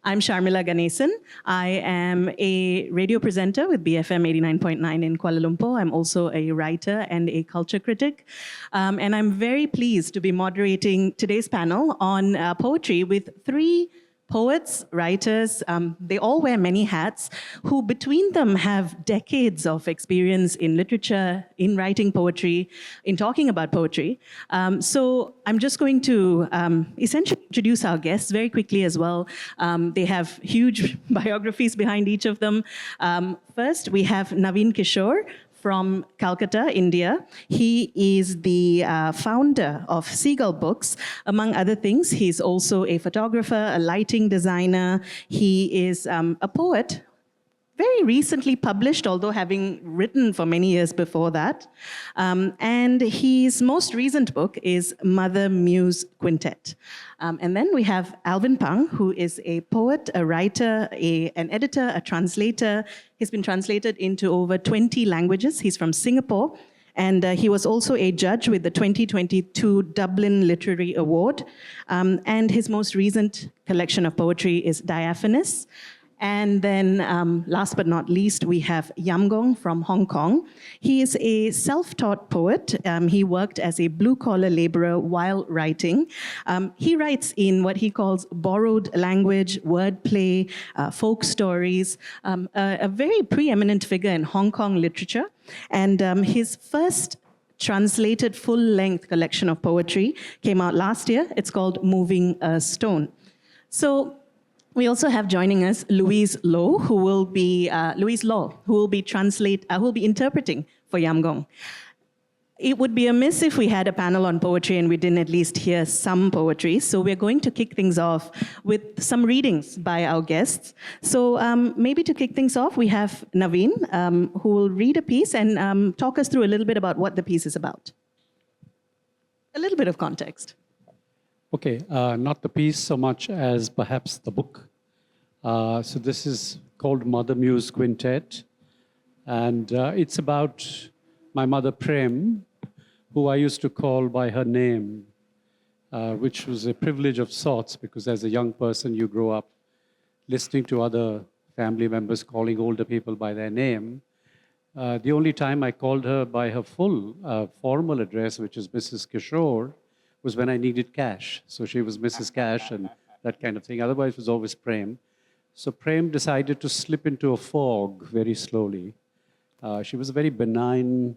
I'm Sharmilla Ganesan. I am a radio presenter with BFM 89.9 in Kuala Lumpur. I'm also a writer and a culture critic. And I'm very pleased to be moderating today's panel on poetry with three poets, writers, they all wear many hats, who between them have decades of experience in literature, in writing poetry, in talking about poetry. So I'm just going to essentially introduce our guests very quickly as well. They have huge biographies behind each of them. First, we have Naveen Kishore from Calcutta, India. He is the founder of Seagull Books. Among other things, he's also a photographer, a lighting designer. He is a poet, very recently published, although having written for many years before that. And his most recent book is Mother Muse Quintet. And then we have Alvin Pang, who is a poet, a writer, an editor, a translator. He's been translated into over 20 languages. He's from Singapore. And he was also a judge with the 2022 Dublin Literary Award. And his most recent collection of poetry is Diaphanous. And then, last but not least, we have Gong from Hong Kong. He is a self-taught poet. He worked as a blue-collar laborer while writing. He writes in what he calls borrowed language, wordplay, folk stories, a very preeminent figure in Hong Kong literature. And his first translated full-length collection of poetry came out last year. It's called Moving a Stone. So, we also have joining us Louise Law, who will be interpreting for Gong. It would be amiss if we had a panel on poetry and we didn't at least hear some poetry. So we're going to kick things off with some readings by our guests. So maybe to kick things off, we have Naveen, who will read a piece and talk us through a little bit about what the piece is about. A little bit of context. Okay, not the piece so much as perhaps the book. So this is called Mother Muse Quintet. And it's about my mother Prem, who I used to call by her name, which was a privilege of sorts, because as a young person, you grow up listening to other family members calling older people by their name. The only time I called her by her full formal address, which is Mrs. Kishore, was when I needed cash. So she was Mrs. Cash and that kind of thing. Otherwise, it was always Prem. So Prem decided to slip into a fog very slowly. She was a very benign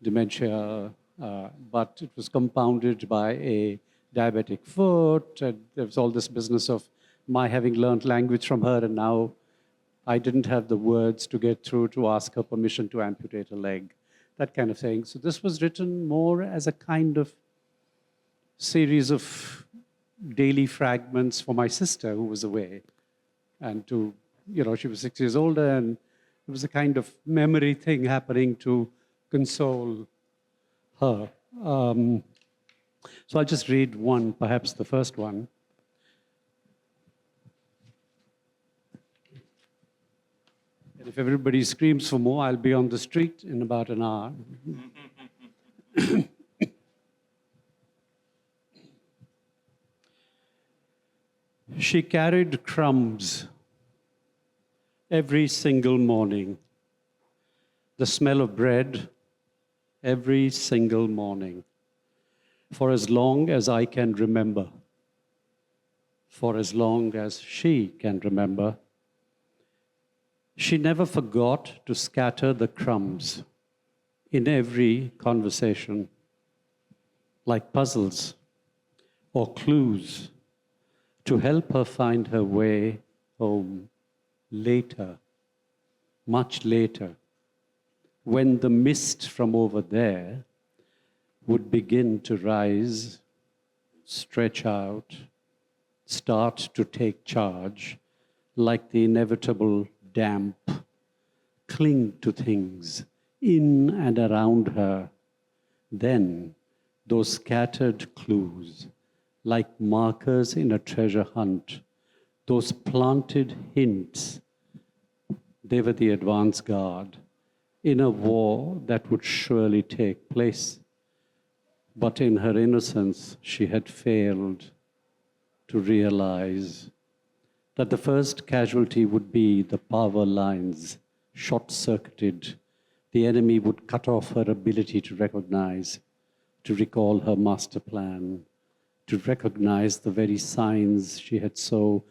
dementia, but it was compounded by a diabetic foot. And there was all this business of my having learned language from her, and now I didn't have the words to get through to ask her permission to amputate a leg, that kind of thing. So this was written more as a kind of series of daily fragments for my sister who was away. And she was 6 years older, and it was a kind of memory thing happening to console her. So I'll just read one, perhaps the first one. And if everybody screams for more, I'll be on the street in about an hour. She carried crumbs every single morning, the smell of bread every single morning, for as long as I can remember, for as long as she can remember. She never forgot to scatter the crumbs in every conversation, like puzzles or clues, to help her find her way home later, much later, when the mist from over there would begin to rise, stretch out, start to take charge, like the inevitable damp, cling to things in and around her. Then those scattered clues, like markers in a treasure hunt, those planted hints, they were the advance guard in a war that would surely take place. But in her innocence, she had failed to realize that the first casualty would be the power lines short-circuited. The enemy would cut off her ability to recognize, to recall her master plan, to recognize the very signs she had so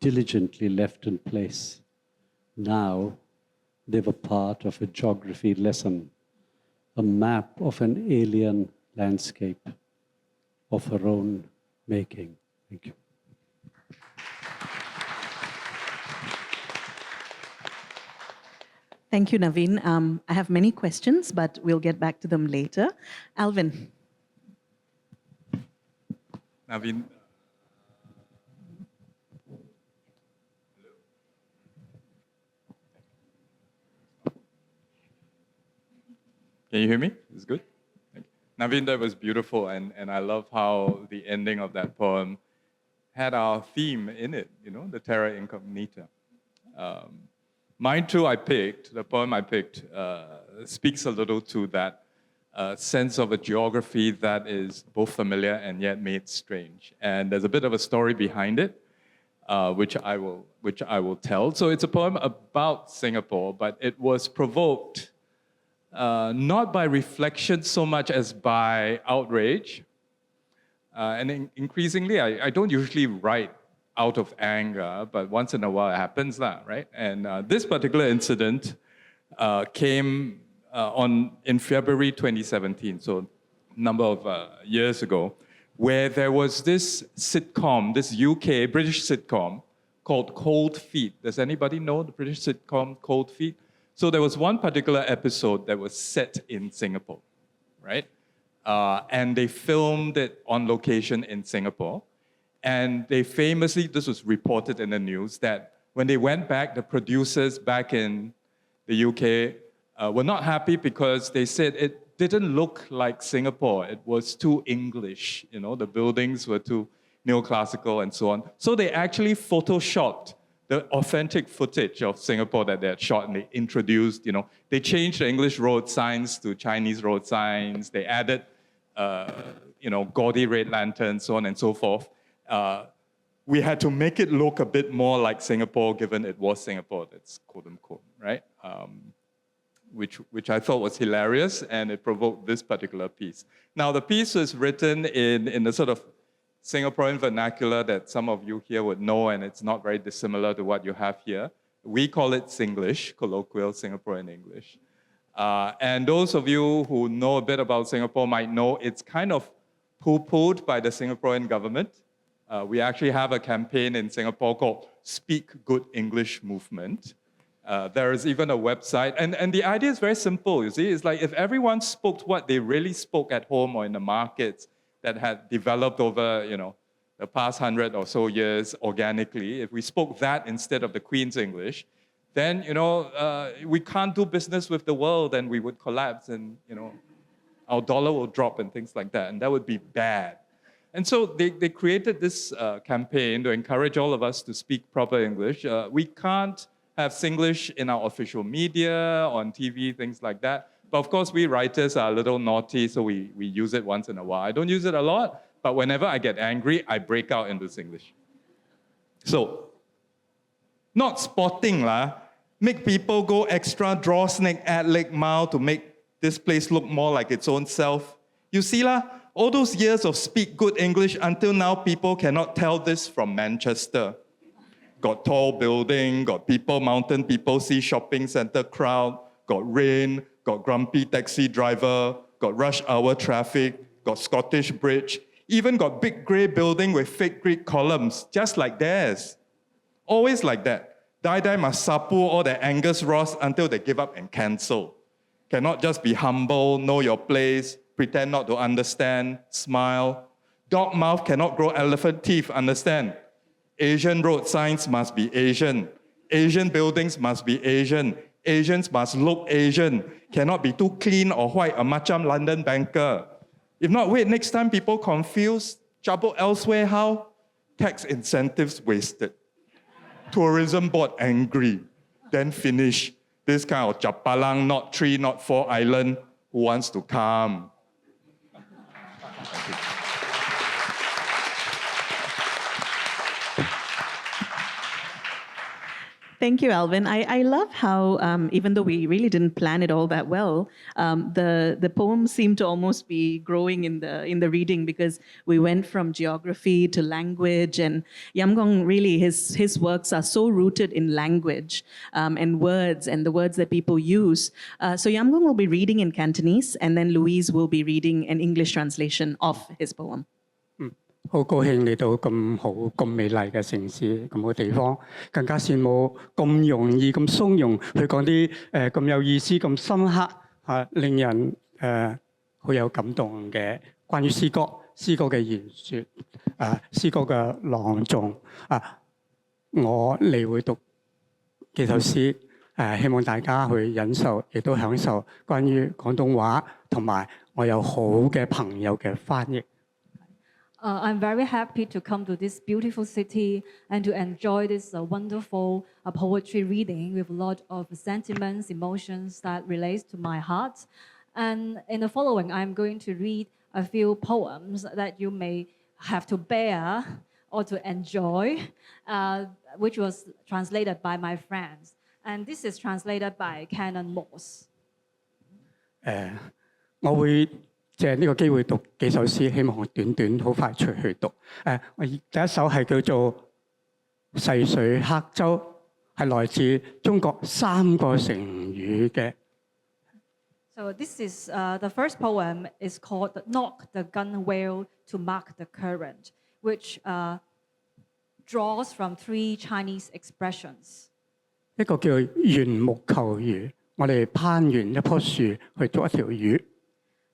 diligently left in place. Now, they were part of a geography lesson, a map of an alien landscape of her own making. Thank you. Thank you, Naveen. I have many questions, but we'll get back to them later. Alvin. Naveen. Can you hear me? Is it good? Thank you. Naveen, that was beautiful, and I love how the ending of that poem had our theme in it, the terra incognita. Mine too, the poem I picked speaks a little to that sense of a geography that is both familiar and yet made strange. And there's a bit of a story behind it, which I will tell. So it's a poem about Singapore, but it was provoked not by reflection so much as by outrage. And increasingly, I don't usually write out of anger, but once in a while it happens, right? And this particular incident came in February 2017, so a number of years ago, where there was this sitcom, this British sitcom called Cold Feet. Does anybody know the British sitcom Cold Feet? So there was one particular episode that was set in Singapore, right? And they filmed it on location in Singapore. And they famously, this was reported in the news, that when they went back, the producers back in the UK were not happy because they said it didn't look like Singapore. It was too English, the buildings were too neoclassical and so on. So they actually photoshopped the authentic footage of Singapore that they had shot, and they introduced, they changed the English road signs to Chinese road signs. They added, gaudy red lanterns, so on and so forth. We had to make it look a bit more like Singapore, given it was Singapore, that's quote unquote, right? Which I thought was hilarious, and it provoked this particular piece. Now, the piece was written in the sort of Singaporean vernacular that some of you here would know, and it's not very dissimilar to what you have here. We call it Singlish, colloquial Singaporean English. And those of you who know a bit about Singapore might know it's kind of poo-pooed by the Singaporean government. We actually have a campaign in Singapore called Speak Good English Movement. There is even a website. And the idea is very simple, you see. It's like if everyone spoke what they really spoke at home or in the markets that had developed over, the past 100 or so years organically, if we spoke that instead of the Queen's English, then, we can't do business with the world and we would collapse and, our dollar will drop and things like that. And that would be bad. And so they created this campaign to encourage all of us to speak proper English. We can't have Singlish in our official media, on TV, things like that. But of course, we writers are a little naughty, so we use it once in a while. I don't use it a lot, but whenever I get angry, I break out into Singlish. So, not spotting lah. Make people go extra, draw snake, add leg mile to make this place look more like its own self. You see lah, all those years of speak good English, until now people cannot tell this from Manchester. Got tall building, got people, mountain people, see shopping center crowd, got rain, got grumpy taxi driver, got rush hour traffic, got Scottish bridge, even got big grey building with fake Greek columns, just like theirs. Always like that. Die must sapu all their Angus Ross until they give up and cancel. Cannot just be humble, know your place, pretend not to understand, smile. Dog mouth cannot grow elephant teeth, understand? Asian road signs must be Asian. Asian buildings must be Asian. Asians must look Asian. Cannot be too clean or white, a macam London banker. If not, wait, next time people confused, trouble elsewhere, how? Tax incentives wasted. Tourism board angry. Then finish. This kind of Japalang, not 3, not 4 island, who wants to come? Thank you, Alvin. I love how, even though we really didn't plan it all that well, the poem seemed to almost be growing in the reading, because we went from geography to language, and Gong really, his works are so rooted in language and words and the words that people use. So Gong will be reading in Cantonese, and then Louise will be reading an English translation of his poem. 好高興嚟到咁好、咁美麗嘅城市、咁好地方，更加羨慕咁容易、咁鬆容去講啲咁有意思、咁深刻令人好有感動嘅關於詩歌、詩歌嘅言説詩歌嘅朗誦我嚟會讀幾首詩希望大家去忍受，亦都享受關於廣東話，同埋我有好嘅朋友嘅翻譯。I'm very happy to come to this beautiful city and to enjoy this wonderful poetry reading with a lot of sentiments, emotions that relates to my heart. And in the following, I'm going to read a few poems that you may have to bear or to enjoy, which was translated by my friends. And this is translated by Canon Morse. 我會借呢個機會讀幾首詩，希望短短好快出去讀。我第一首係叫做《逝水黑舟》，係來自中國3個成語嘅。So this is the first poem is called "Knock the Gunwale to Mark the Current," which draws from 3 Chinese expressions. 一個叫緣木求魚，我哋攀完一棵樹去捉一條魚。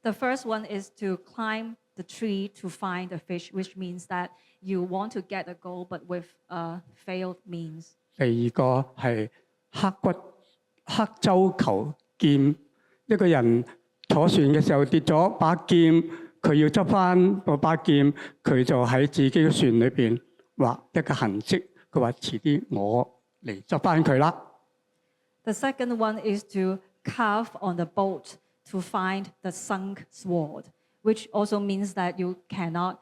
The first one is to climb the tree to find a fish, which means that you want to get a goal, but with failed means. 第二個係刻舟求劍，一個人坐船嘅時候跌咗把劍，佢要執翻嗰把劍，佢就喺自己嘅船裏邊畫一個痕跡。佢話遲啲我嚟執翻佢啦。The second one is to carve on the boat to find the sunk sword, which also means that you cannot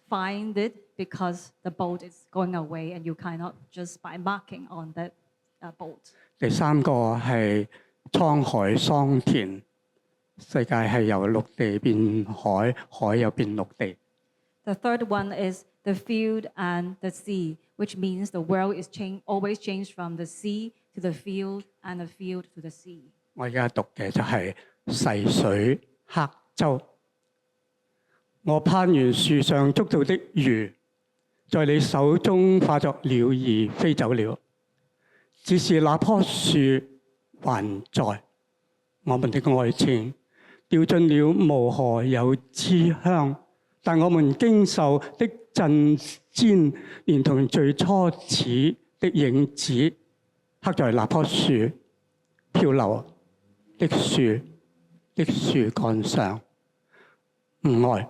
find it because the boat is going away and you cannot just by marking on that boat. 第三個係滄海桑田，世界係由陸地變海，海又變陸地。The third one is the field and the sea, which means the world is always changed from the sea to the field and the field to the sea. 我而家讀嘅就係逝水黑舟。我攀完樹上捉到的魚，在你手中化作鳥兒飛走了。只是那棵樹還在，我們的愛情掉進了無何有之鄉，但我們經受的陣氈，連同最初始的影子，刻在那棵樹漂流的樹幹上。唔愛，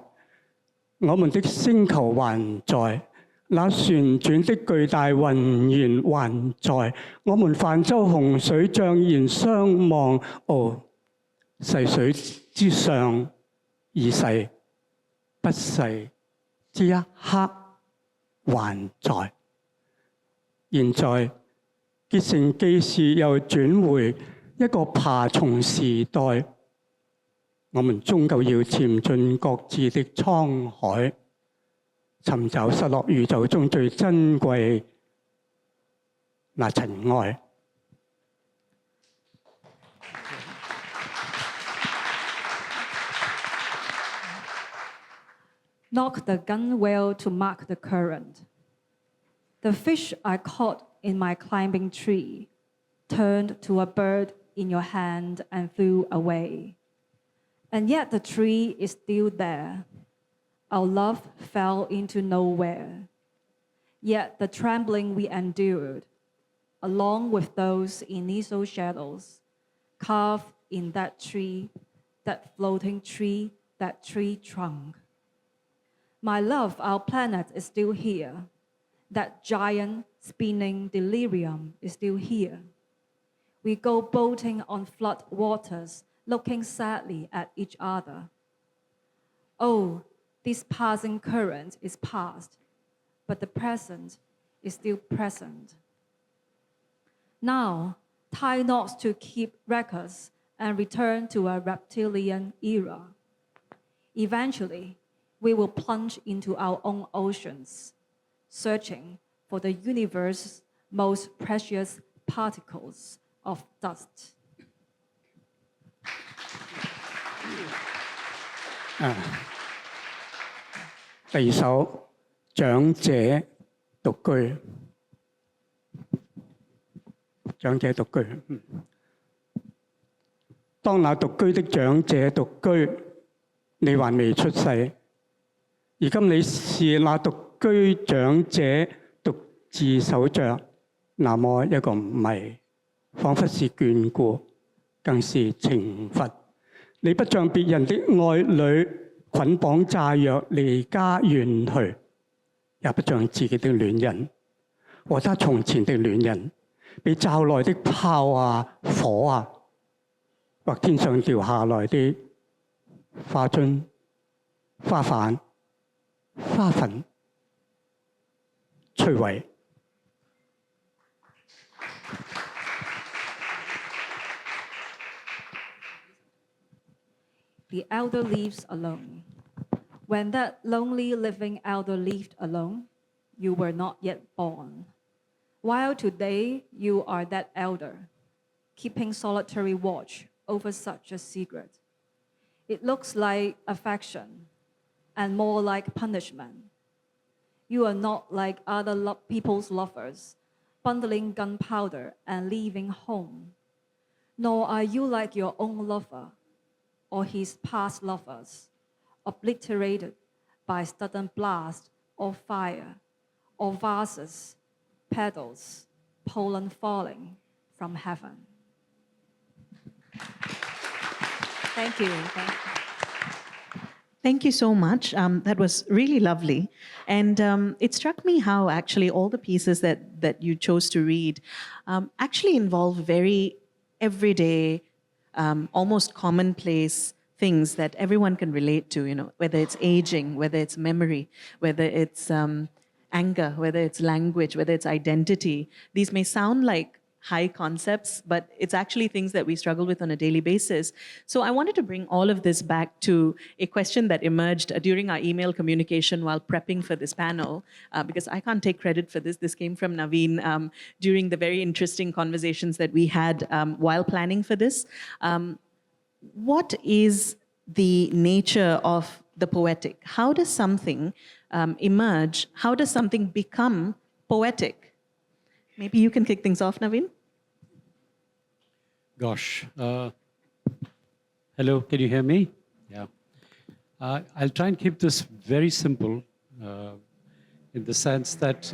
我們的星球還在，那旋轉的巨大雲源還在，我們泛舟洪水怅然相望。哦，逝水之上已逝，不逝之一刻還在。現在結成記事又轉回一個爬蟲時代，我們終究要潛進各自的滄海，尋找失落宇宙中最珍貴那塵埃。Knock the gunwale to mark the current. The fish I caught in my climbing tree turned to a bird in your hand and flew away. And yet the tree is still there. Our love fell into nowhere. Yet the trembling we endured, along with those initial shadows, carved in that tree, that floating tree, that tree trunk. My love, our planet is still here. That giant spinning delirium is still here. We go boating on flood waters, looking sadly at each other. Oh, this passing current is past, but the present is still present. Now, tie knots to keep records and return to a reptilian era. Eventually, we will plunge into our own oceans, searching for the universe's most precious particles of dust. 第二首長者獨居，長者獨居。當那獨居的長者獨居，你還未出世，而今你是那獨居長者獨自守着那麼一個謎，彷彿是眷顧，更是懲罰。你不像別人的愛侶捆綁炸藥離家遠去，也不像自己的戀人和他從前的戀人，被罩來的炮啊、火啊，或天上掉下來的花樽、花瓣、花粉摧毀。The elder lives alone. When that lonely living elder lived alone, you were not yet born. While today you are that elder, keeping solitary watch over such a secret. It looks like affection and more like punishment. You are not like other people's lovers, bundling gunpowder and leaving home. Nor are you like your own lover or his past lovers, obliterated by sudden blast or fire, or vases, petals, pollen falling from heaven. Thank you. Thank you so much. That was really lovely. And it struck me how actually all the pieces that you chose to read actually involve very everyday, almost commonplace things that everyone can relate to, you know, whether it's aging, whether it's memory, whether it's anger, whether it's language, whether it's identity. These may sound like high concepts, but it's actually things that we struggle with on a daily basis. So I wanted to bring all of this back to a question that emerged during our email communication while prepping for this panel, because I can't take credit for this. This came from Naveen during the very interesting conversations that we had while planning for this. What is the nature of the poetic? How does something emerge? How does something become poetic? Maybe you can kick things off, Naveen. Gosh. Hello, can you hear me? Yeah. I'll try and keep this very simple in the sense that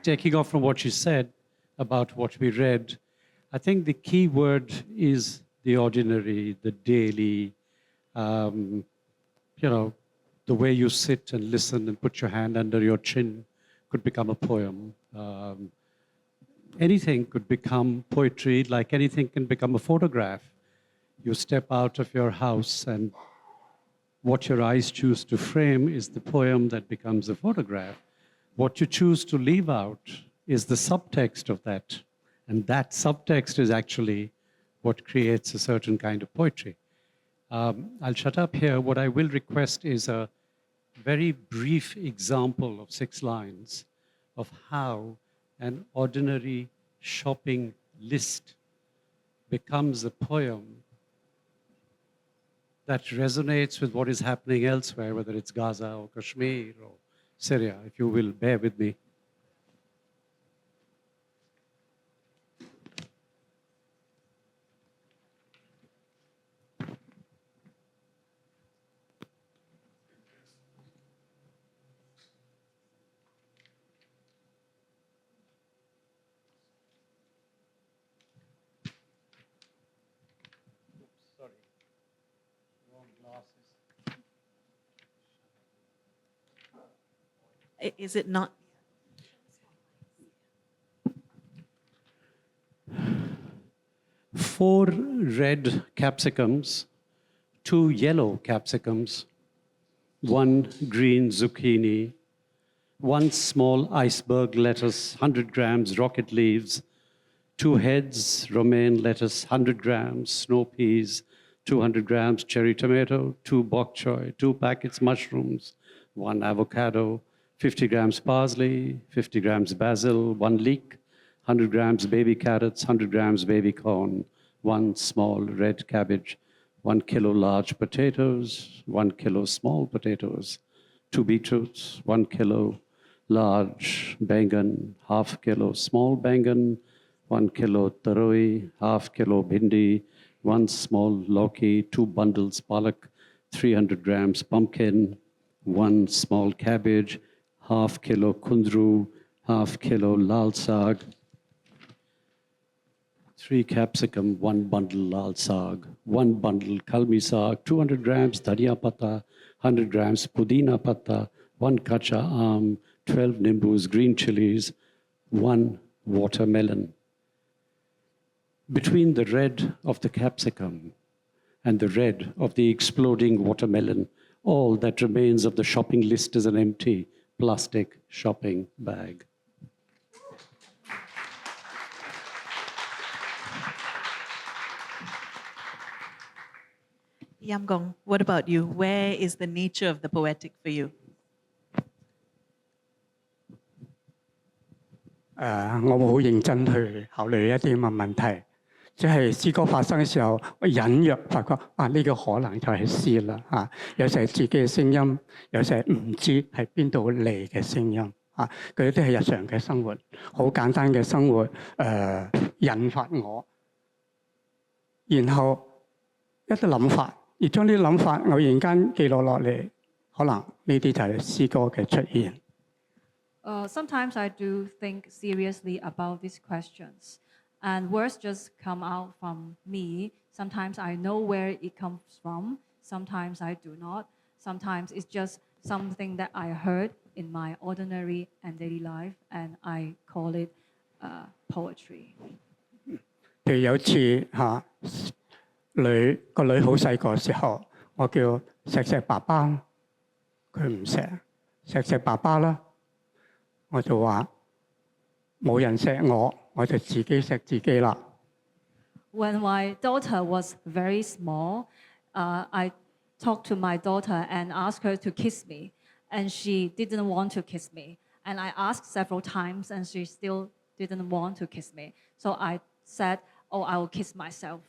taking off from what you said about what we read, I think the key word is the ordinary, the daily, you know, the way you sit and listen and put your hand under your chin could become a poem. Anything could become poetry, like anything can become a photograph. You step out of your house and what your eyes choose to frame is the poem that becomes a photograph. What you choose to leave out is the subtext of that. And that subtext is actually what creates a certain kind of poetry. I'll shut up here. What I will request is a very brief example of 6 lines of how an ordinary shopping list becomes a poem that resonates with what is happening elsewhere, whether it's Gaza or Kashmir or Syria, if you will bear with me. Is it not? Four red capsicums, 2 yellow capsicums, 1 green zucchini, 1 small iceberg lettuce, 100 grams rocket leaves, 2 heads, romaine lettuce, 100 grams, snow peas, 200 grams, cherry tomato, 2 bok choy, 2 packets mushrooms, 1 avocado, 50 grams parsley, 50 grams basil, 1 leek, 100 grams baby carrots, 100 grams baby corn, 1 small red cabbage, 1 kilo large potatoes, 1 kilo small potatoes, 2 beetroots, 1 kilo large bangan, half kilo small bangan, 1 kilo taroi, half kilo bhindi, 1 small lauki, 2 bundles palak, 300 grams pumpkin, 1 small cabbage, half kilo kundru, half kilo lal sag, 3 capsicum, 1 bundle lal sag, 1 bundle kalmi sag, 200 grams dhania patta, 100 grams pudina patta, 1 kacha aam, 12 nimbus, green chilies, 1 watermelon. Between the red of the capsicum and the red of the exploding watermelon, all that remains of the shopping list is an empty plastic shopping bag. Gong, what about you? Where is the nature of the poetic for you? 我冇好認真去考慮一啲咁嘅問題，即係詩歌發生嘅時候，我隱約發覺呢個可能就係詩啦嚇。有時係自己嘅聲音，有時係唔知係邊度嚟嘅聲音嚇。佢啲係日常嘅生活，好簡單嘅生活引發我，然後一啲諗法，而將啲諗法偶然間記錄落嚟，可能呢啲就係詩歌嘅出現。Sometimes I do think seriously about these questions, and words just come out from me. Sometimes I know where it comes from, sometimes I do not. Sometimes it's just something that I heard in my ordinary and daily life, and I call it poetry. 譬如有次個女好細個時候，我叫錫爸爸，佢唔錫爸爸啦。我就話冇人錫我，我就自己錫自己啦。When my daughter was very small, I talked to my daughter and asked her to kiss me, and she didn't want to kiss me. And I asked several times, and she still didn't want to kiss me. So I said, "Oh, I will kiss myself."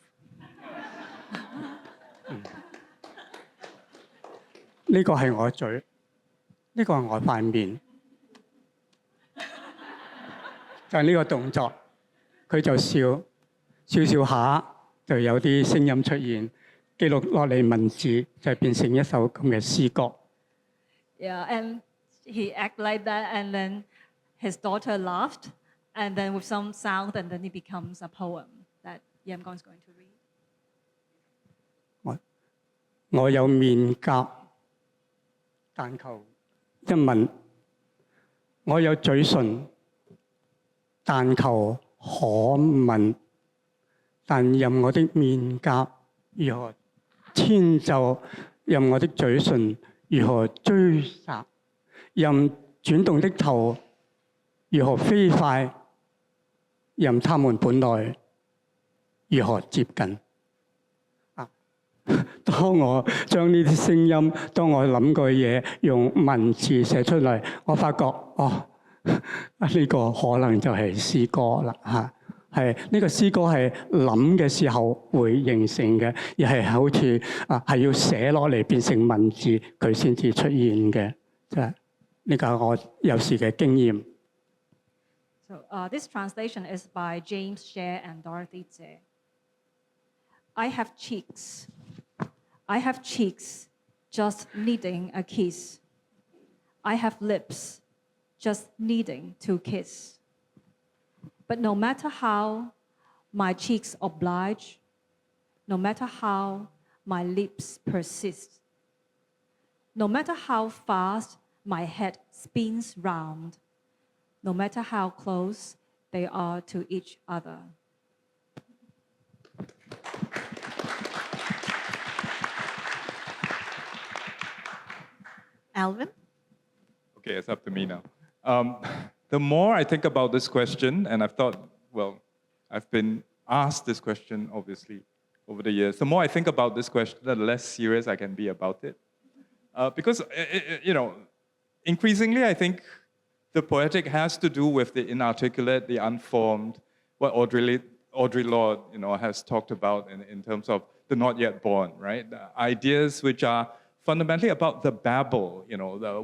呢個係我嘴，呢個係我塊面。就係呢個動作，佢就笑下，就有啲聲音出現，記錄落嚟文字就變成一首咁嘅詩歌。Yeah, and he acted like that, and then his daughter laughed, and then with some sound, and then it becomes a poem that Gong is going to read. 我有面頰，但求一吻；我有嘴唇，但求可吻。但任我的面頰如何遷就，任我的嘴唇如何追殺，任轉動的頭如何飛快，任他們本來如何接近。當我將呢啲聲音，當我諗過嘢用文字寫出嚟，我發覺呢個可能就係詩歌啦嚇。係呢個詩歌係諗嘅時候會形成嘅，而係好似係要寫落嚟變成文字佢先至出現嘅，即係呢個係我有時嘅經驗。So this translation is by James Share and Dorothy Tse. I have cheeks, just needing a kiss. I have lips, just needing to kiss. But no matter how my cheeks oblige, no matter how my lips persist, no matter how fast my head spins round, no matter how close they are to each other. Alvin? Okay, it's up to me now. The more I think about this question, and I've thought, well, I've been asked this question, obviously, over the years. The more I think about this question, the less serious I can be about it. Because, increasingly, I think the poetic has to do with the inarticulate, the unformed, what Audre Lorde, has talked about in terms of the not yet born, right? The ideas which are fundamentally about the babble,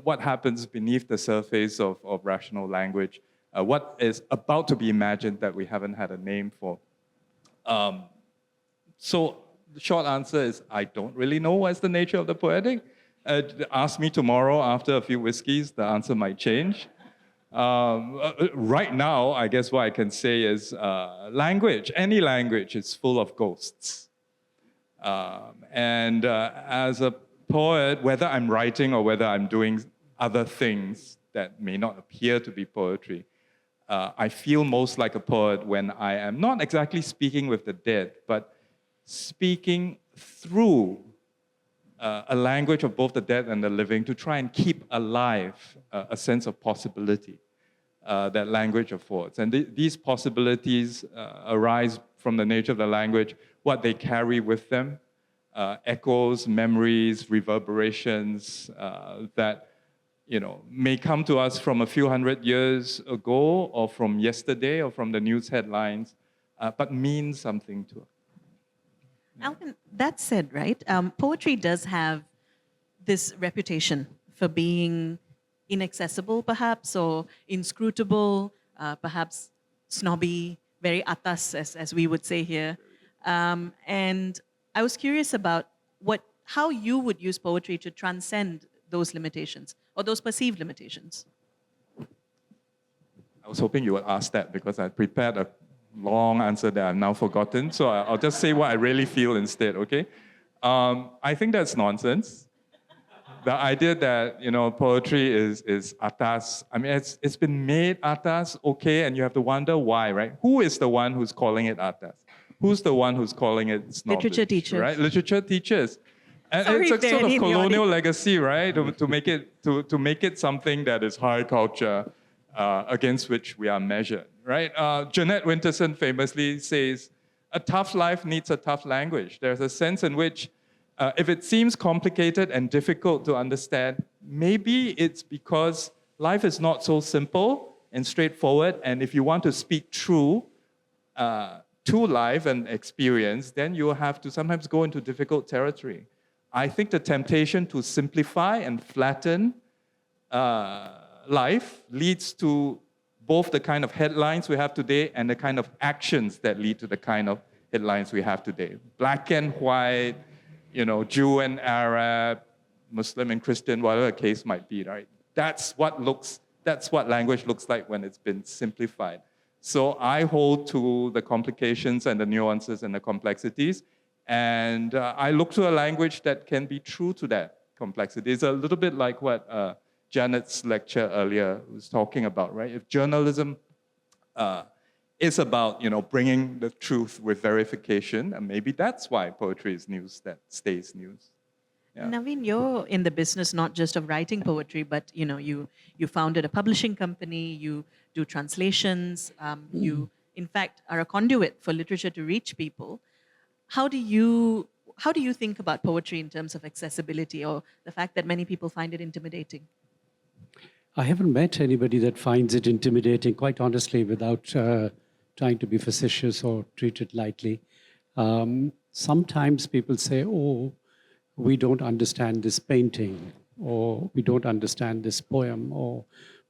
what happens beneath the surface of rational language, what is about to be imagined that we haven't had a name for. So the short answer is I don't really know what's the nature of the poetic. Ask me tomorrow after a few whiskeys, the answer might change. Right now, I guess what I can say is language, any language is full of ghosts. As a poet, whether I'm writing or whether I'm doing other things that may not appear to be poetry, I feel most like a poet when I am not exactly speaking with the dead, but speaking through a language of both the dead and the living to try and keep alive a sense of possibility that language affords. And these possibilities arise from the nature of the language, what they carry with them, echoes, memories, reverberations that may come to us from a few hundred years ago or from yesterday or from the news headlines, but mean something to us. Alvin, that said, right, poetry does have this reputation for being inaccessible, perhaps, or inscrutable, perhaps snobby, very atas, as we would say here. And I was curious about how you would use poetry to transcend those limitations or those perceived limitations. I was hoping you would ask that because I prepared a long answer that I've now forgotten. So I'll just say what I really feel instead, okay? I think that's nonsense. The idea that, poetry is atas, I mean, it's been made atas, okay, and you have to wonder why, right? Who is the one who's calling it atas? Who's the one who's calling it snobbish? Literature teachers. Right? Literature teachers. And Sorry, it's a sort of colonial legacy, right? To make it something that is high culture against which we are measured, right? Jeanette Winterson famously says, a tough life needs a tough language. There's a sense in which if it seems complicated and difficult to understand, maybe it's because life is not so simple and straightforward, and if you want to speak true to life and experience, then you will have to sometimes go into difficult territory. I think the temptation to simplify and flatten life leads to both the kind of headlines we have today and the kind of actions that lead to the kind of headlines we have today. Black and white, Jew and Arab, Muslim and Christian, whatever the case might be, right? That's what language looks like when it's been simplified. So I hold to the complications and the nuances and the complexities, and I look to a language that can be true to that complexity. It's a little bit like what Janet's lecture earlier was talking about, right? If journalism is about, bringing the truth with verification, and maybe that's why poetry is news that stays news. Yeah. Naveen, you're in the business not just of writing poetry, but you founded a publishing company, you do translations, you in fact are a conduit for literature to reach people. How do you think about poetry in terms of accessibility or the fact that many people find it intimidating? I haven't met anybody that finds it intimidating, quite honestly, without trying to be facetious or treat it lightly. Sometimes people say, oh, we don't understand this painting, or we don't understand this poem, or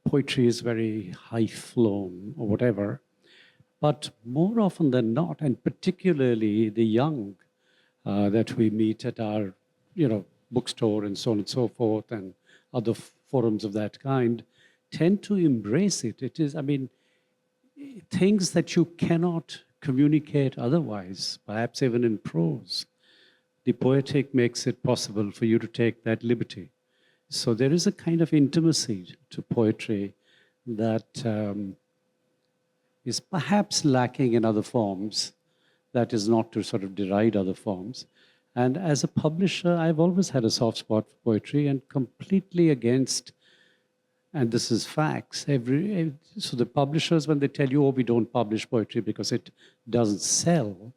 poetry is very high-flown, or whatever. But more often than not, and particularly the young that we meet at our, bookstore and so on and so forth, and other forums of that kind, tend to embrace it. It is, things that you cannot communicate otherwise, perhaps even in prose. The poetic makes it possible for you to take that liberty. So there is a kind of intimacy to poetry that is perhaps lacking in other forms. That is not to sort of deride other forms. And as a publisher, I've always had a soft spot for poetry and completely against and this is facts. So the publishers, when they tell you, oh, we don't publish poetry because it doesn't sell,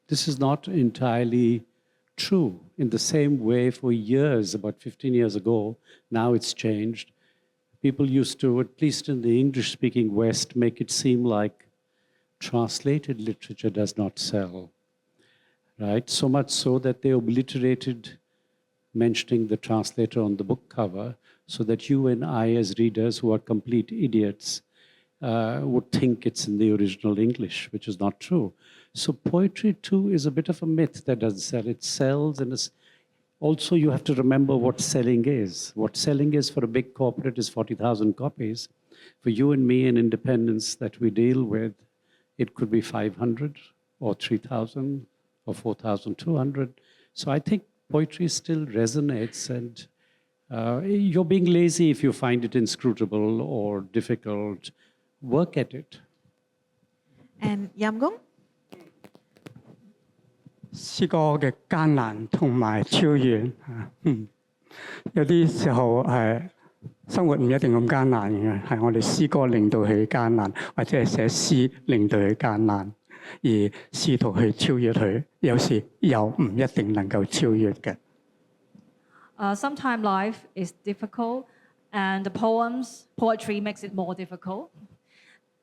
this is not entirely true. In the same way, for years, about 15 years ago, now it's changed, people used to, at least in the English-speaking West, make it seem like translated literature does not sell, right? So much so that they obliterated mentioning the translator on the book cover so that you and I, as readers who are complete idiots, would think it's in the original English, which is not true. So poetry, too, is a bit of a myth that doesn't sell. It sells, and also you have to remember what selling is. What selling is for a big corporate is 40,000 copies. For you and me in independence that we deal with, it could be 500 or 3,000 or 4,200. So I think poetry still resonates, and you're being lazy if you find it inscrutable or difficult. Work at it. And Yamgong? 詩歌嘅艱難同埋超越有啲時候生活唔一定咁艱難嘅，係我哋詩歌令到佢艱難，或者係寫詩令到佢艱難，而試圖去超越佢，有時又唔一定能夠超越嘅。Sometimes life is difficult, and the poetry makes it more difficult.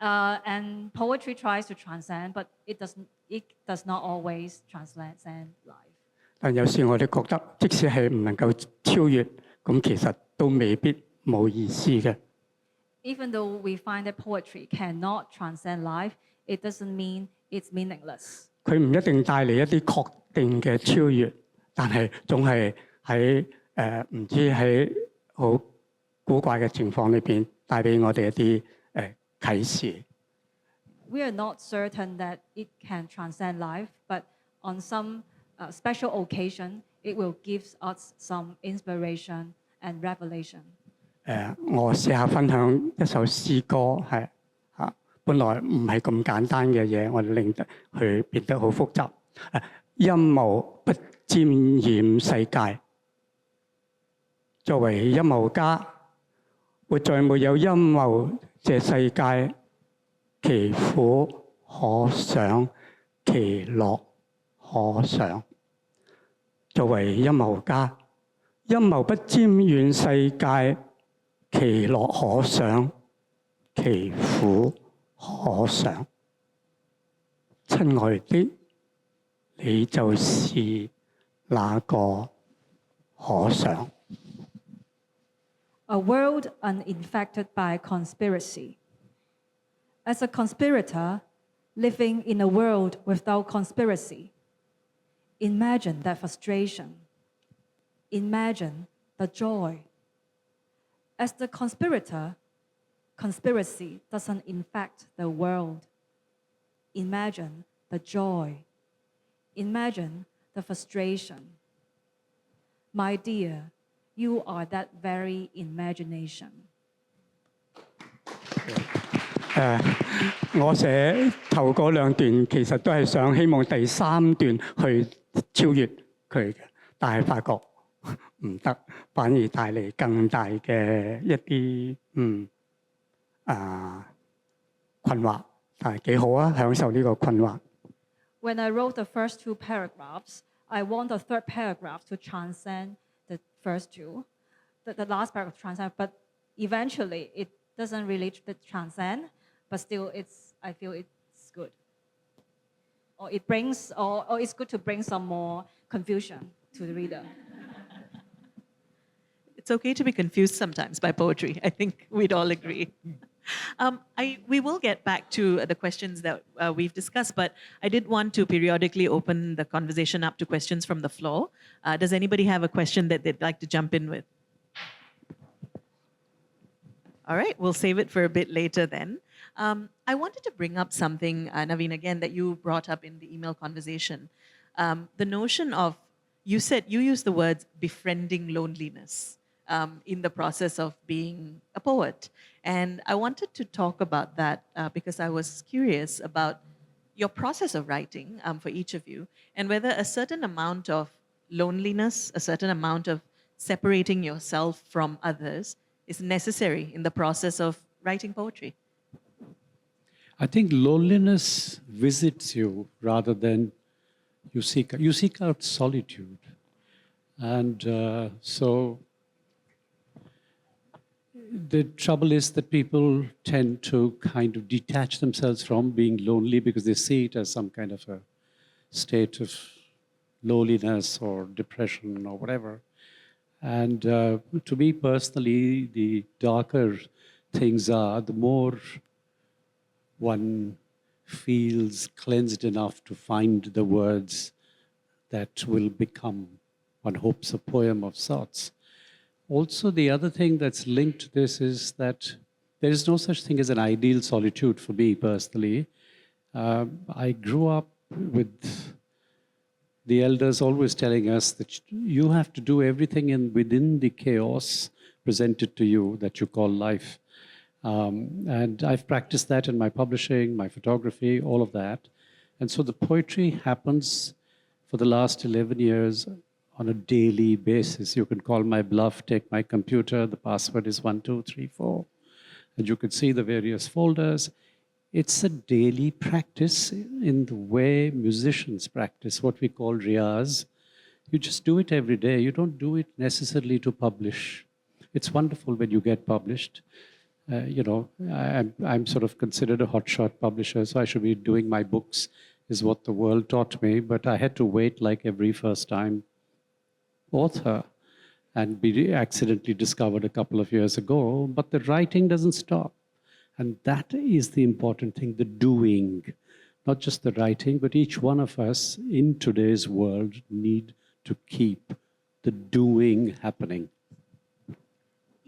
And poetry tries to transcend, but it does not always transcend life. 但有時我哋覺得，即使係唔能夠超越，咁其實都未必冇意思嘅。Even though we find that poetry cannot transcend life, it doesn't mean it's meaningless. 佢唔一定帶嚟一啲確定嘅超越，但係總係喺唔知喺好古怪嘅情況裏邊帶俾我哋一啲啟示。We are not certain that it can transcend life, but on some special occasion, it will give us some inspiration and revelation. 我試下分享一首詩歌，本來唔係咁簡單嘅嘢，我哋令佢變得好複雜。陰謀不沾染世界。作為陰謀家，活在沒有陰謀這世界，其苦可想，其樂可想。作為陰謀家，陰謀不沾染世界，其樂可想，其苦可想。親愛的，你就是那個可想。A world uninfected by conspiracy. As a conspirator living in a world without conspiracy, imagine that frustration. Imagine the joy. As the conspirator, conspiracy doesn't infect the world. Imagine the joy. Imagine the frustration. My dear, you are that very imagination. 我寫頭嗰兩段其實都係想希望第三段去超越佢嘅，但係發覺唔得，反而帶嚟更大嘅一啲困惑，但係幾好啊，享受呢個困惑。When I wrote the first two paragraphs, I want the third paragraph to transcend the first two, the last paragraph transcend, but eventually it doesn't really transcend, but still I feel it's good. Or it brings, or it's good to bring some more confusion to the reader. It's okay to be confused sometimes by poetry. I think we'd all agree. We will get back to the questions that we've discussed, but I did want to periodically open the conversation up to questions from the floor. Does anybody have a question that they'd like to jump in with? All right, we'll save it for a bit later then. I wanted to bring up something, Naveen, again, that you brought up in the email conversation. The notion of, you used the words befriending loneliness in the process of being a poet. And I wanted to talk about that because I was curious about your process of writing for each of you, and whether a certain amount of loneliness, a certain amount of separating yourself from others is necessary in the process of writing poetry? I think loneliness visits you rather than you seek out solitude. And so the trouble is that people tend to kind of detach themselves from being lonely because they see it as some kind of a state of loneliness or depression or whatever. And to me personally, the darker things are, the more one feels cleansed enough to find the words that will become, one hopes, a poem of sorts. Also, the other thing that's linked to this is that there is no such thing as an ideal solitude for me personally. I grew up with the elders always telling us that you have to do everything within the chaos presented to you that you call life. And I've practiced that in my publishing, my photography, all of that. And so the poetry happens for the last 11 years on a daily basis. You can call my bluff, take my computer, the password is 1234, and you can see the various folders. It's a daily practice in the way musicians practice, what we call riyaz. You just do it every day. You don't do it necessarily to publish. It's wonderful when you get published. I'm sort of considered a hotshot publisher, so I should be doing my books, is what the world taught me. But I had to wait like every first-time author and be accidentally discovered a couple of years ago. But the writing doesn't stop. And that is the important thing, the doing, not just the writing, but each one of us in today's world need to keep the doing happening.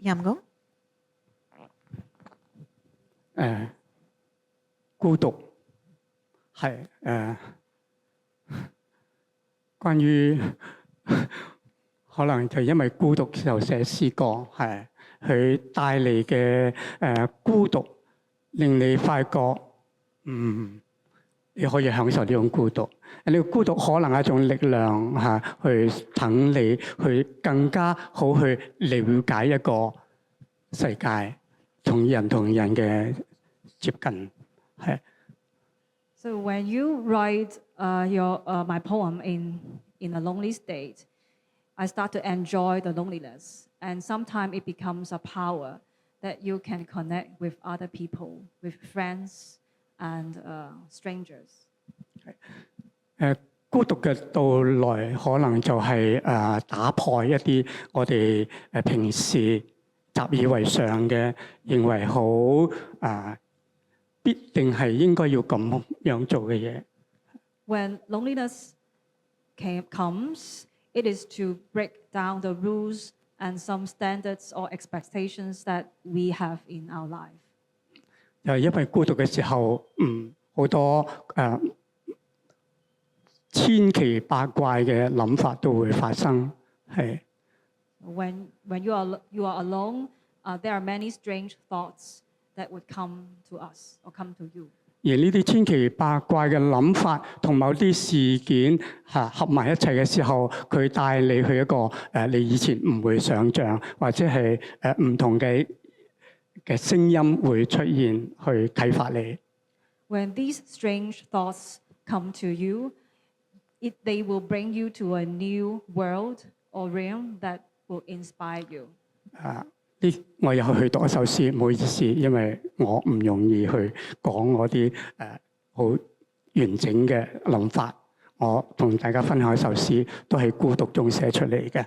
Yamgong? 孤獨係關於可能就因為孤獨就寫詩歌，係佢帶嚟嘅孤獨，令你發覺你可以享受呢種孤獨。呢個孤獨可能係一種力量嚇，去等你去更加好去了解一個世界。同人嘅接近，係。So when you write my poem in a lonely state, I start to enjoy the loneliness, and sometimes it becomes a power that you can connect with other people, with friends and strangers. 孤獨嘅到來可能就係打破一啲我哋平時習以為常嘅，認為好必定係應該要咁樣做嘅嘢。When loneliness comes, it is to break down the rules and some standards or expectations that we have in our life. 就因為孤獨嘅時候，好多千奇百怪嘅諗法都會發生，係。When you are alone, there are many strange thoughts that would come to us or come to you. 而呢啲千奇百怪嘅諗法同某啲事件合埋一齊嘅時候，佢帶你去一個你以前唔會想像，或者係唔同嘅聲音會出現去啟發你。When these strange thoughts come to you, they will bring you to a new world or realm that will inspire you. 我又去讀一首詩，唔好意思，因為我唔容易去講我啲好完整嘅諗法。我同大家分享一首詩，都係孤獨中寫出嚟嘅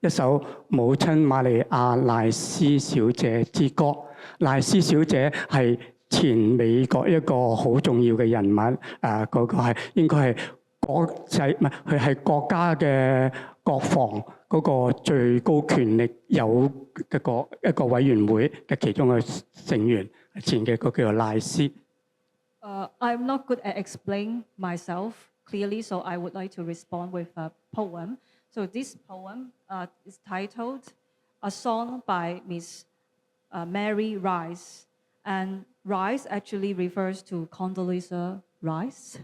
一首母親瑪利亞賴斯小姐之歌。賴斯小姐係前美國一個好重要嘅人物，嗰個係應該係國際唔係佢係國家嘅國防嗰個最高權力有一個委員會嘅其中嘅成員，前嘅個叫做賴斯。I'm not good at explaining myself clearly, so I would like to respond with a poem. So this poem is titled "A Song by Miss Mary Rice," and Rice actually refers to Condoleezza Rice.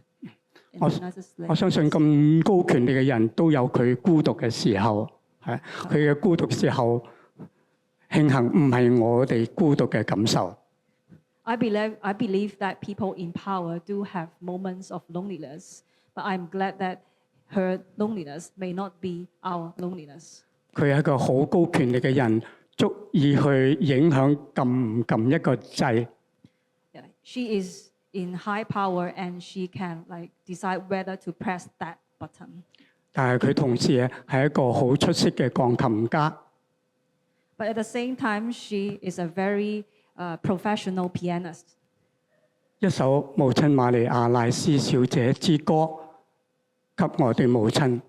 我相信咁高權力嘅人都有佢孤獨嘅時候，係佢嘅孤獨時候，慶幸唔係我哋孤獨嘅感受。I believe that people in power do have moments of loneliness, but I'm glad that her loneliness may not be our loneliness. 佢係一個好高權力嘅人，足以去影響撳唔撳一個掣。Yeah, she is in high power and she can like decide whether to press that button. 但係佢同時係一個好出色嘅鋼琴家。But at the same time, she is a very professional pianist. 一首母親瑪利亞賴斯小姐之歌，給我哋母親。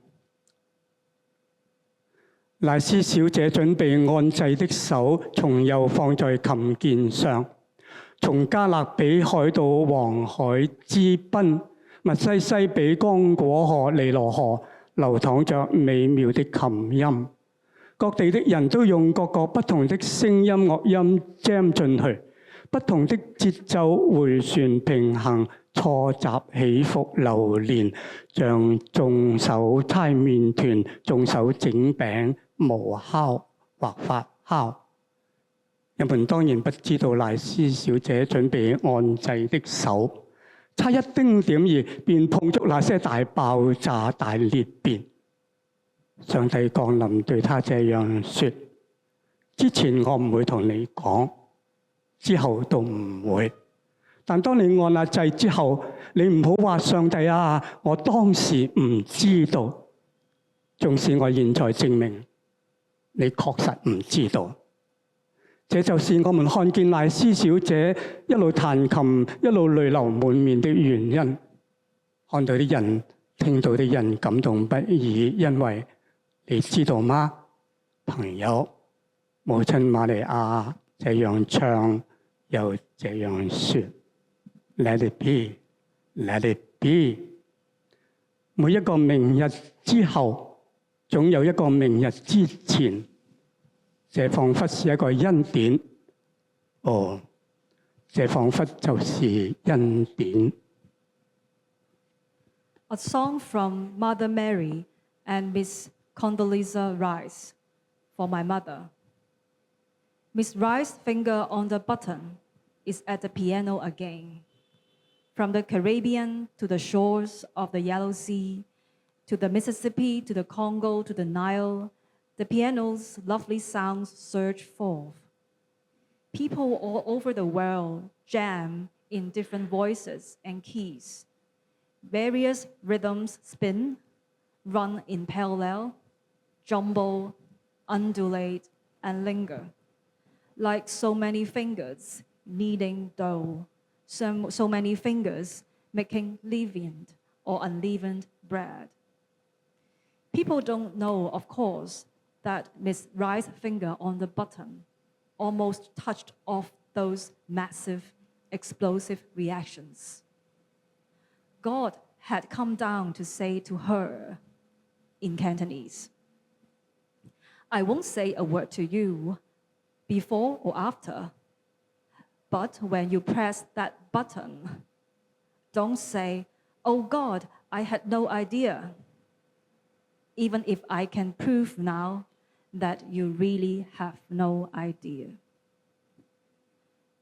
賴斯小姐準備按掣的手，從右放在琴鍵上。從加勒比海到黃海之濱，密西西比剛果河、尼羅河，流淌着美妙的琴音。各地的人都用各個不同的聲音樂音 jam 進去，不同的節奏迴旋平衡，錯雜起伏流連，像眾手搓麵團，眾手整餅磨烤或發酵。人們當然不知道賴斯小姐準備按掣的手，差一丁點兒便碰觸那些大爆炸、大裂變。上帝降臨對他這樣說：之前我唔會同你講，之後都唔會。但當你按下掣之後，你唔好話上帝啊，我當時唔知道。縱使我現在證明，你確實唔知道。這就是我們看見賴斯小姐一路彈琴，一路淚流滿面的原因。看到啲人，聽到啲人感動不已，因為你知道嗎，朋友？母親瑪利亞這樣唱，又這樣說 ：Let it be, let it be。每一個明日之後，總有一個明日之前。這彷彿是一個恩典。哦，這彷彿就是恩典。A song from Mother Mary and Miss Condoleezza Rice for my mother. Miss Rice's finger on the button is at the piano again. From the Caribbean to the shores of the Yellow Sea, to the Mississippi, to the Congo, to the Nile, the piano's lovely sounds surge forth. People all over the world jam in different voices and keys. Various rhythms spin, run in parallel, jumble, undulate, and linger. Like so many fingers kneading dough, so many fingers making leavened or unleavened bread. People don't know, of course, that Miss Rice's finger on the button almost touched off those massive, explosive reactions. God had come down to say to her in Cantonese, I won't say a word to you before or after, but when you press that button, don't say, oh God, I had no idea. Even if I can prove now that you really have no idea.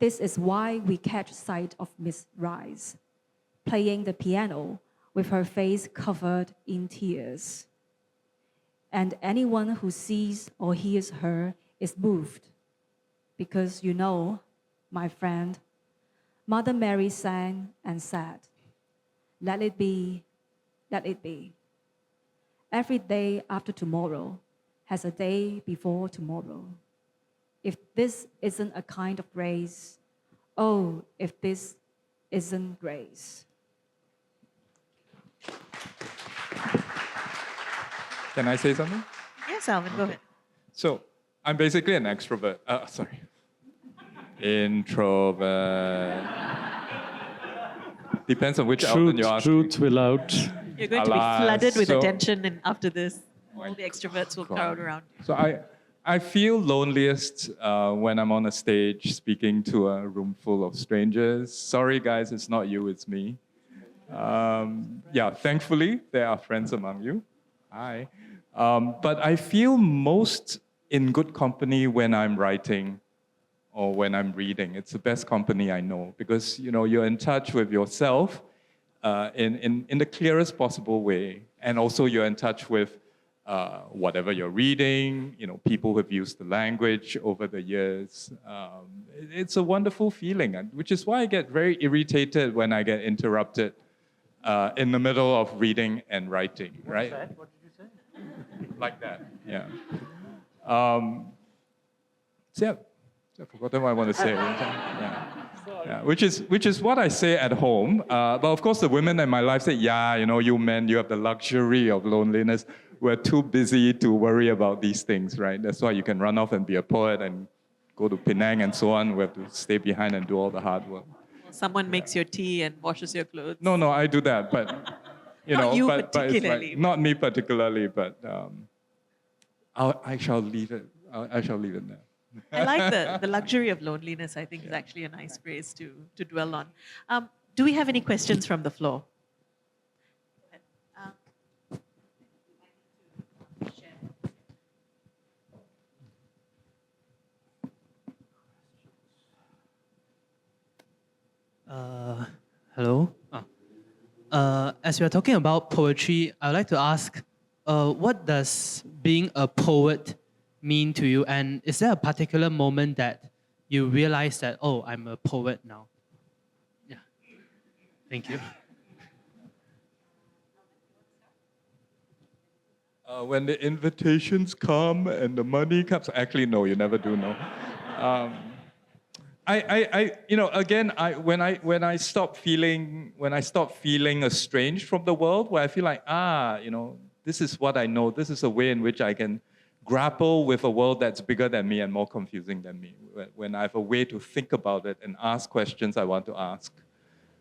This is why we catch sight of Miss Rice, playing the piano with her face covered in tears. And anyone who sees or hears her is moved. Because you know, my friend, Mother Mary sang and said, let it be, let it be. Every day after tomorrow has a day before tomorrow. If this isn't a kind of grace, oh, if this isn't grace. Can I say something? Yes, Alvin, go ahead. So, I'm basically an extrovert. Sorry. Introvert. Depends on which Alvin you ask. Truth will out. You're going to be Alas, flooded with so- attention, and after this, all the extroverts will crowd around. So I feel loneliest when I'm on a stage speaking to a room full of strangers. Sorry, guys, it's not you, it's me. Yeah, thankfully, there are friends among you. Hi. But I feel most in good company when I'm writing or when I'm reading. It's the best company I know because you're in touch with yourself in the clearest possible way, and also you're in touch with whatever you're reading. People who've used the language over the years. It's a wonderful feeling, which is why I get very irritated when I get interrupted in the middle of reading and writing. Right? What did you say? Like that. Yeah. So I've forgotten what I want to say. Yeah, which is what I say at home. But of course, the women in my life say, you men, you have the luxury of loneliness. We're too busy to worry about these things, right? That's why you can run off and be a poet and go to Penang and so on. We have to stay behind and do all the hard work. Someone makes your tea and washes your clothes. No, I do that, but Not you but particularly. it's not me particularly, but I shall leave it. I shall leave it there. I like the luxury of loneliness, I think, is actually a nice phrase to dwell on. Do we have any questions from the floor? Hello. As we are talking about poetry, I would like to ask, what does being a poet mean to you? And is there a particular moment that you realize that, oh, I'm a poet now? Yeah. Thank you. When the invitations come and the money comes, actually, no, you never do know. When I stop feeling estranged from the world, where I feel like, this is what I know, this is a way in which I can grapple with a world that's bigger than me and more confusing than me. When I have a way to think about it and ask questions I want to ask,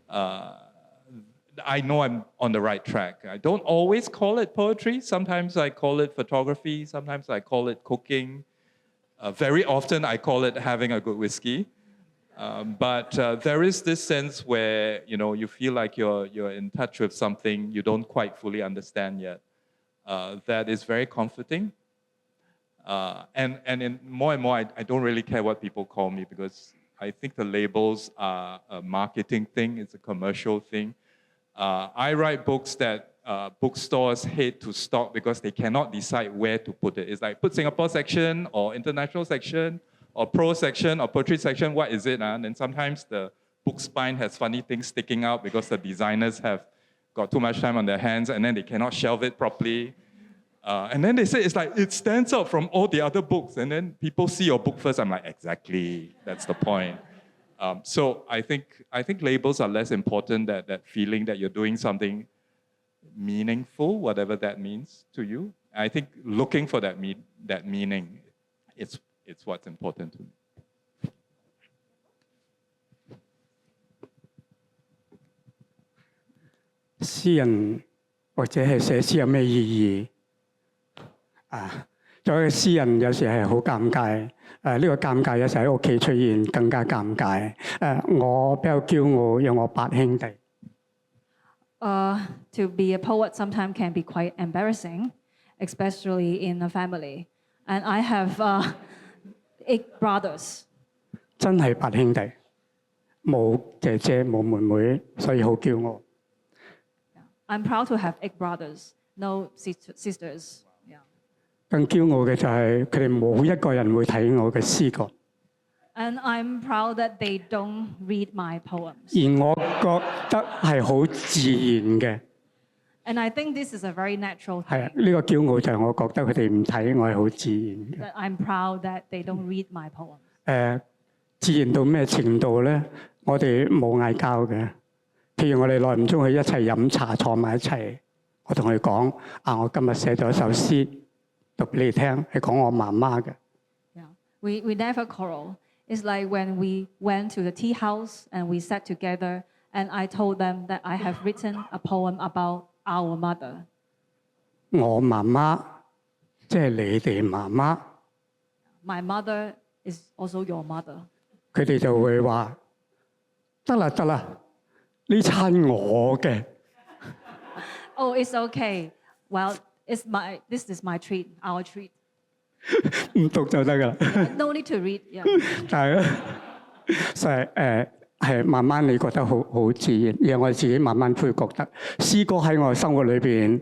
I know I'm on the right track. I don't always call it poetry. Sometimes I call it photography. Sometimes I call it cooking. Very often I call it having a good whiskey. But there is this sense where you feel like you're in touch with something you don't quite fully understand yet. That is very comforting. And in more and more, I don't really care what people call me because I think the labels are a marketing thing. It's a commercial thing. I write books that bookstores hate to stock because they cannot decide where to put it. It's like put Singapore section or international section or pro section or poetry section. What is it? And then sometimes the book spine has funny things sticking out because the designers have got too much time on their hands and then they cannot shelve it properly. And then they say it's like it stands out from all the other books. And then people see your book first. I'm like, exactly, that's the point. So I think labels are less important. That feeling that you're doing something meaningful, whatever that means to you. I think looking for that meaning, it's what's important to me. 詩人或者係寫詩有咩意義？作為詩人有時係好尷尬。呢個尷尬有時喺屋企出現更加尷尬。我比較驕傲，有我8兄弟。To be a poet sometimes can be quite embarrassing, especially in a family. And I have 8 brothers. 真係8兄弟，冇姐姐冇妹妹，所以好驕傲。I'm proud to have 8 brothers, no sisters. Yeah. 更驕傲嘅就係佢哋冇一個人會睇我嘅詩歌。And I'm proud that they don't read my poems. 而我覺得係好自然嘅。And I think this is a very natural 係啊， thing. 呢個驕傲就係我覺得佢哋唔睇我係好自然嘅。 That I'm proud that they don't read my poems. 自然到咩程度咧？我哋冇嗌交嘅。譬如我哋耐唔中去一齊飲茶，坐埋一齊，我同佢講：我今日寫咗一首詩讀俾你聽，係講我媽媽嘅。Yeah. We never quarrel. It's like when we went to the tea house and we sat together and I told them that I have written a poem about our mother. 我媽媽即係你哋媽媽。 My mother is also your mother. 佢哋就會話：得啦得啦，呢餐我嘅。Oh, it's okay. Well, This is my treat, our treat. 唔讀就得㗎啦。 No need to read. Yeah. 但係咧，就係慢慢你覺得好自然，而我自己慢慢會覺得詩歌喺我生活裏邊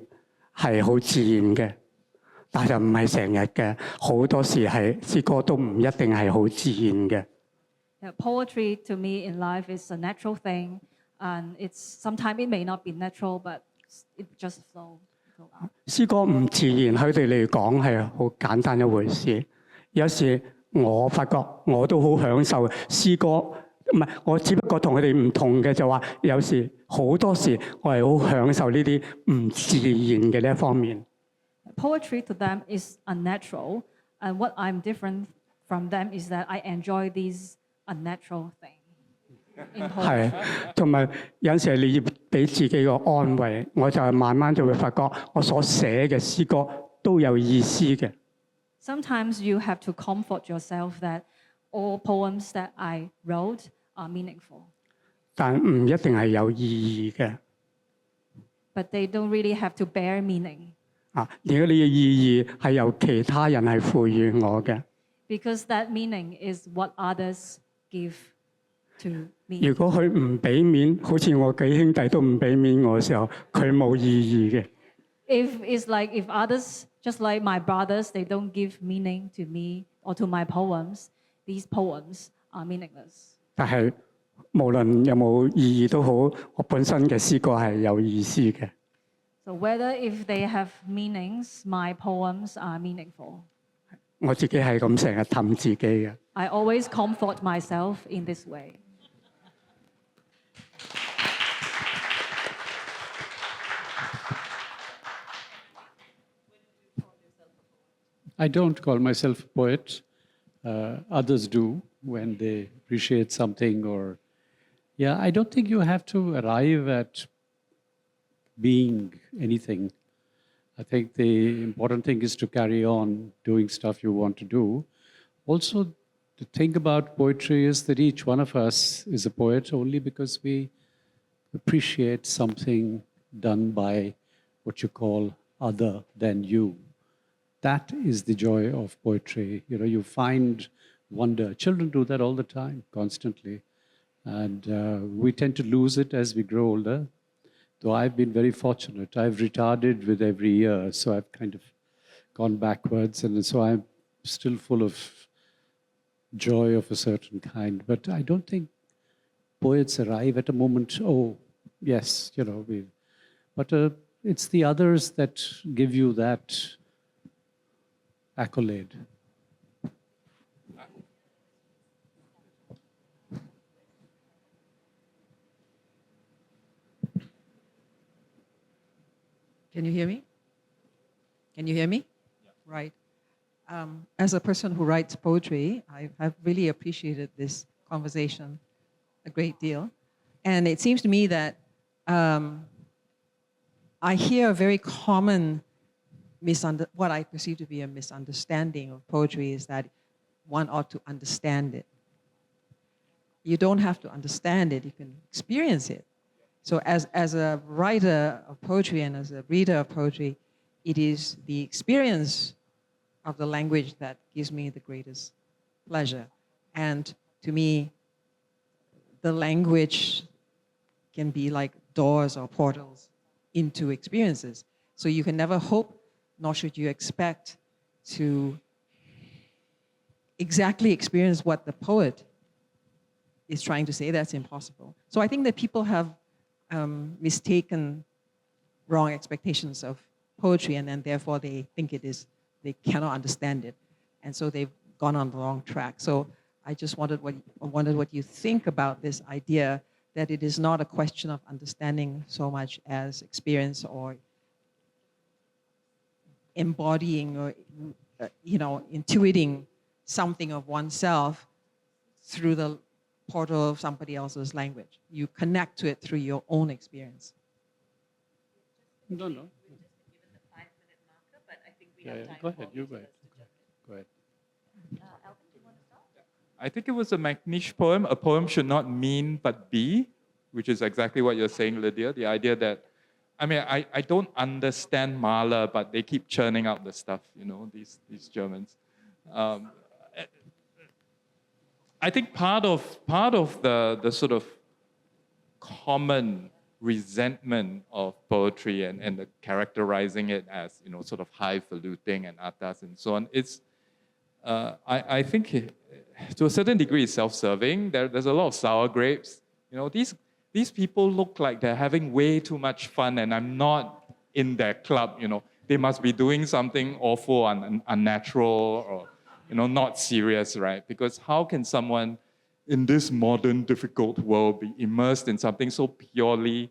係好自然嘅，但係就唔係成日嘅，好多時係詩歌都唔一定係好自然嘅。 Yeah, poetry to me in life is a natural thing, and sometimes it may not be natural, but it just flow out. 詩歌唔自然，佢哋嚟講係好簡單一回事。有時我發覺我都好享受詩歌，唔係我只不過同佢哋唔同嘅就話，有時好多時我係好享受呢啲唔自然嘅呢一方面。 Poetry to them is unnatural, and what I'm different from them is that I enjoy these unnatural things in 係 poetry. 同埋有時你要俾自己個安慰，我就係慢慢就會發覺我所寫嘅詩歌都有意思嘅。 Sometimes you have to comfort yourself that all poems that I wrote are meaningful, 但唔一定係有意義嘅。 but they don't really have to bear meaning 而家呢個意義係由其他人係賦予我嘅。 because that meaning is what others give to 如 me. 果佢唔俾面，好似我幾兄弟都唔俾面我嘅時候，佢冇意義嘅。 If others, just like my brothers, they don't give meaning to me or to my poems, these poems are meaningless. 但係無論有冇意義都好，我本身嘅詩歌係有意思嘅。 So whether if they have meanings, my poems are meaningful. 我自己係咁成日氹自己嘅。 I always comfort myself in this way. I don't call myself a poet. Others do when they appreciate something or, yeah, I don't think you have to arrive at being anything. I think the important thing is to carry on doing stuff you want to do. Also, the thing about poetry is that each one of us is a poet only because we appreciate something done by what you call other than you. That is the joy of poetry. You know, you find wonder. Children do that all the time, constantly. And we tend to lose it as we grow older. Though I've been very fortunate. I've retarded with every year, so I've kind of gone backwards. And so I'm still full of joy of a certain kind. But I don't think poets arrive at a moment, oh, yes, you know, but it's the others that give you that accolade. Can you hear me? Can you hear me? Yeah. Right. As a person who writes poetry, I've really appreciated this conversation a great deal. And it seems to me that I hear a very common what I perceive to be a misunderstanding of poetry is that one ought to understand it. You don't have to understand it, you can experience it. So as a writer of poetry and as a reader of poetry, it is the experience of the language that gives me the greatest pleasure. And to me, the language can be like doors or portals into experiences. So you can never hope, nor should you expect to exactly experience what the poet is trying to say. That's impossible. So I think that people have mistaken wrong expectations of poetry, and then therefore they think they cannot understand it. And so they've gone on the wrong track. So I just wondered what you think about this idea that it is not a question of understanding so much as experience or embodying or, intuiting something of oneself through the portal of somebody else's language. You connect to it through your own experience. No. Yeah, go ahead, you go ahead. Go ahead. I think it was a McNish poem. A poem should not mean but be, which is exactly what you're saying, Lydia. The idea that I mean, I don't understand Mahler, but they keep churning out the stuff, you know, these Germans. I think part of the sort of common resentment of poetry and the characterizing it as, you know, sort of highfalutin and atas and so on, it's, I think to a certain degree it's self-serving. There's a lot of sour grapes. You know, these people look like they're having way too much fun and I'm not in their club, you know. They must be doing something awful and unnatural or, you know, not serious, right? Because how can someone in this modern, difficult world be immersed in something so purely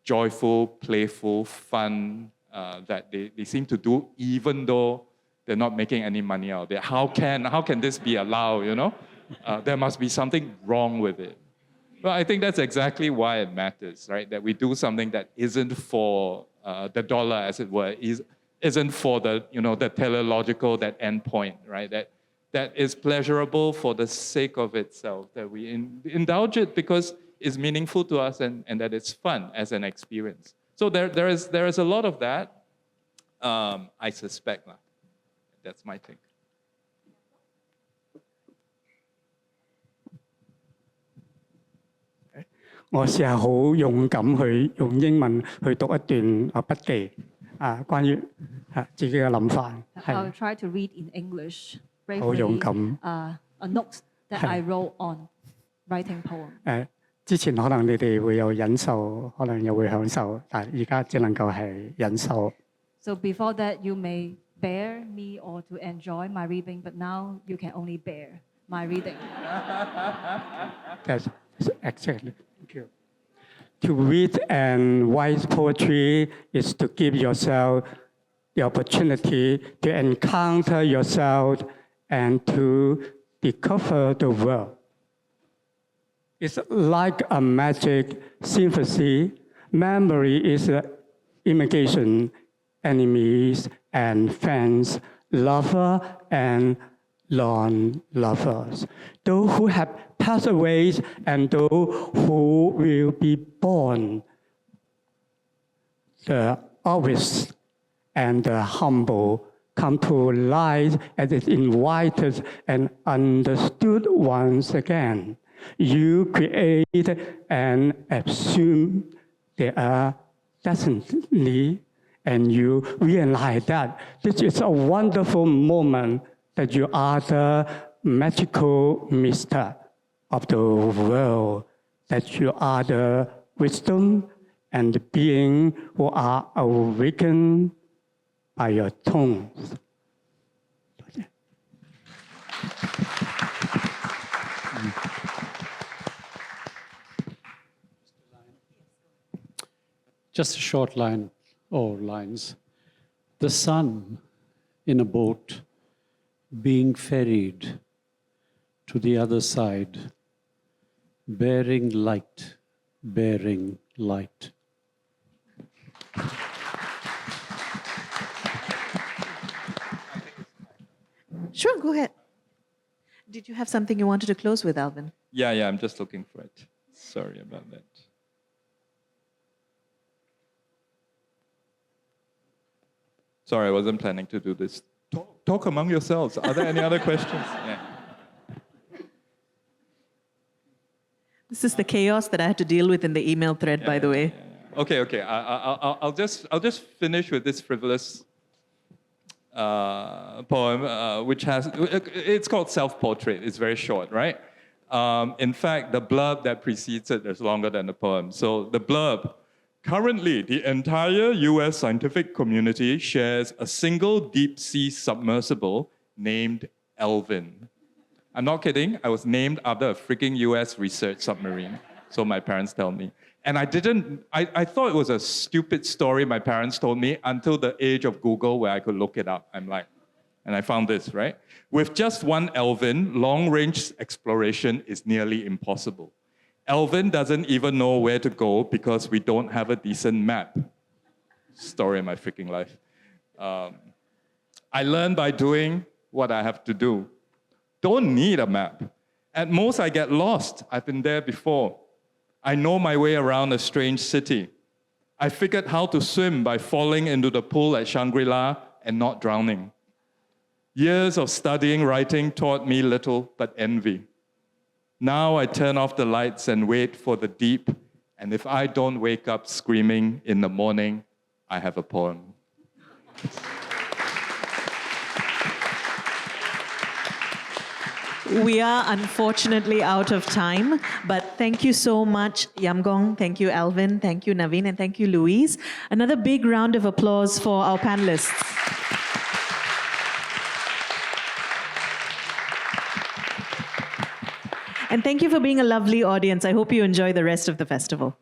joyful, playful, fun that they seem to do even though they're not making any money out of it? How can this be allowed, you know? There must be something wrong with it. Well, I think that's exactly why it matters, right? That we do something that isn't for the dollar, as it were, isn't for the, you know, the teleological, that end point, right? That is pleasurable for the sake of itself, that we indulge it because it's meaningful to us and that it's fun as an experience. So there is a lot of that, I suspect. That's my take. 我試下好勇敢去用英文去讀一段筆記關於自己嘅諗法。I'll try to read in English 好勇敢。a note that I wrote on writing poem. 之前可能你哋會有忍受，可能又會享受，但係而家只能夠係忍受。So before that, you may bear me or to enjoy my reading, but now you can only bear my reading. That's exactly. Thank you. To read and write poetry is to give yourself the opportunity to encounter yourself and to discover the world. It's like a magic symphony. Memory is immigration, enemies and friends, lover and non-lovers, those who have passed away and those who will be born, the obvious and the humble come to light as is invited and understood once again. You create and assume they are destiny, and you realize that this is a wonderful moment, that you are the magical mister of the world, that you are the wisdom and the being who are awakened by your tones. Just a short line or lines. The sun in a boat being ferried to the other side, bearing light, bearing light. Sure, go ahead. Did you have something you wanted to close with, Alvin? Yeah, I'm just looking for it. Sorry about that. Sorry, I wasn't planning to do this. Talk among yourselves. Are there any other questions? Yeah. This is the chaos that I had to deal with in the email thread, by the way. Okay. I'll just finish with this frivolous poem, which it's called Self-Portrait. It's very short, right? In fact, the blurb that precedes it is longer than the poem. So the blurb: currently, the entire US scientific community shares a single deep-sea submersible named Alvin. I'm not kidding. I was named after a freaking US research submarine, so my parents tell me. And I thought it was a stupid story my parents told me until the age of Google where I could look it up. And I found this, right? With just one Alvin, long-range exploration is nearly impossible. Alvin doesn't even know where to go because we don't have a decent map. Story of my freaking life. I learned by doing what I have to do. Don't need a map. At most, I get lost. I've been there before. I know my way around a strange city. I figured how to swim by falling into the pool at Shangri-La and not drowning. Years of studying writing taught me little but envy. Now I turn off the lights and wait for the deep, and if I don't wake up screaming in the morning, I have a poem. We are unfortunately out of time, but thank you so much, Gong. Thank you, Alvin. Thank you, Naveen. And thank you, Louise. Another big round of applause for our panelists. And thank you for being a lovely audience. I hope you enjoy the rest of the festival.